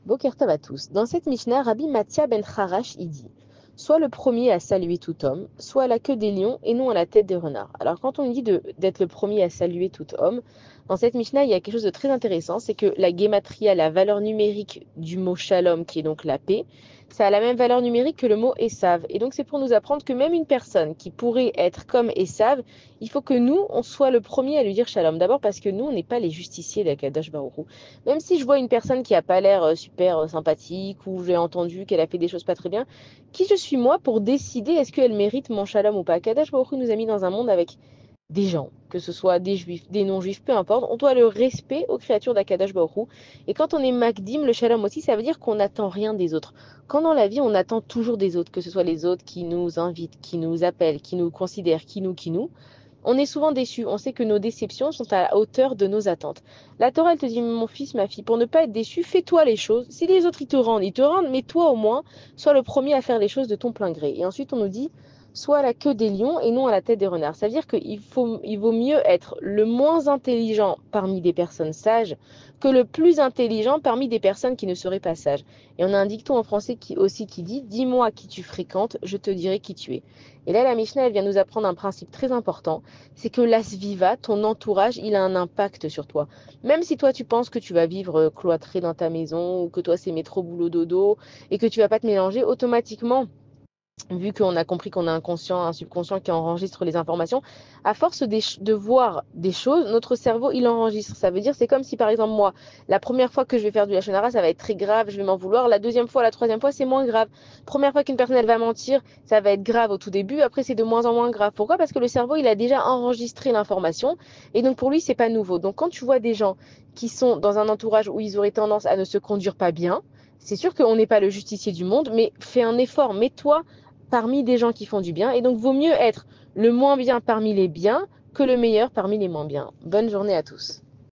Boker Tov à tous. Dans cette Mishnah, Rabbi Mathia ben Harash y dit: soit le premier à saluer tout homme, soit à la queue des lions et non à la tête des renards. Alors, quand on dit d'être le premier à saluer tout homme, dans cette Mishnah, il y a quelque chose de très intéressant, c'est que la guématria, la valeur numérique du mot shalom, qui est donc la paix, ça a la même valeur numérique que le mot Esav. Et donc, c'est pour nous apprendre que même une personne qui pourrait être comme Esav, il faut que nous, on soit le premier à lui dire shalom. D'abord parce que nous, on n'est pas les justiciers d'Akadosh Baruch Hu. Même si je vois une personne qui a pas l'air super sympathique ou j'ai entendu qu'elle a fait des choses pas très bien, qui je suis moi pour décider est-ce qu'elle mérite mon shalom ou pas? Kadosh Baruch Hu nous a mis dans un monde avec des gens, que ce soit des juifs, des non-juifs, peu importe. On doit le respect aux créatures d'Akadosh Baruch Hu. Et quand on est Makdim, le shalom aussi, ça veut dire qu'on n'attend rien des autres. Quand dans la vie, on attend toujours des autres, que ce soit les autres qui nous invitent, qui nous appellent, qui nous considèrent, qui nous, on est souvent déçus. On sait que nos déceptions sont à la hauteur de nos attentes. La Torah, elle te dit, mon fils, ma fille, pour ne pas être déçu, fais-toi les choses. Si les autres, ils te rendent, mais toi au moins, sois le premier à faire les choses de ton plein gré. Et ensuite, on nous dit, sois à la queue des lions et non à la tête des renards. Ça veut dire il vaut mieux être le moins intelligent parmi des personnes sages que le plus intelligent parmi des personnes qui ne seraient pas sages. Et on a un dicton en français qui dit, dis-moi qui tu fréquentes, je te dirai qui tu es. Et là, la Mishnah, elle vient nous apprendre un principe très important, c'est que l'asviva, ton entourage, il a un impact sur toi. Même si toi, tu penses que tu vas vivre cloîtré dans ta maison, ou que toi, c'est métro, boulot, dodo, et que tu vas pas te mélanger, automatiquement, vu qu'on a compris qu'on a un conscient, un subconscient qui enregistre les informations, à force de voir des choses, notre cerveau, il enregistre. Ça veut dire, c'est comme si, par exemple, moi, la première fois que je vais faire du lachon hara, ça va être très grave, je vais m'en vouloir. La deuxième fois, la troisième fois, c'est moins grave. Première fois qu'une personne, elle va mentir, ça va être grave au tout début. Après, c'est de moins en moins grave. Pourquoi? Parce que le cerveau, il a déjà enregistré l'information. Et donc, pour lui, c'est pas nouveau. Donc, quand tu vois des gens qui sont dans un entourage où ils auraient tendance à ne se conduire pas bien, c'est sûr qu'on n'est pas le justicier du monde, mais fais un effort, mets-toi parmi des gens qui font du bien. Et donc, vaut mieux être le moins bien parmi les biens que le meilleur parmi les moins bien. Bonne journée à tous.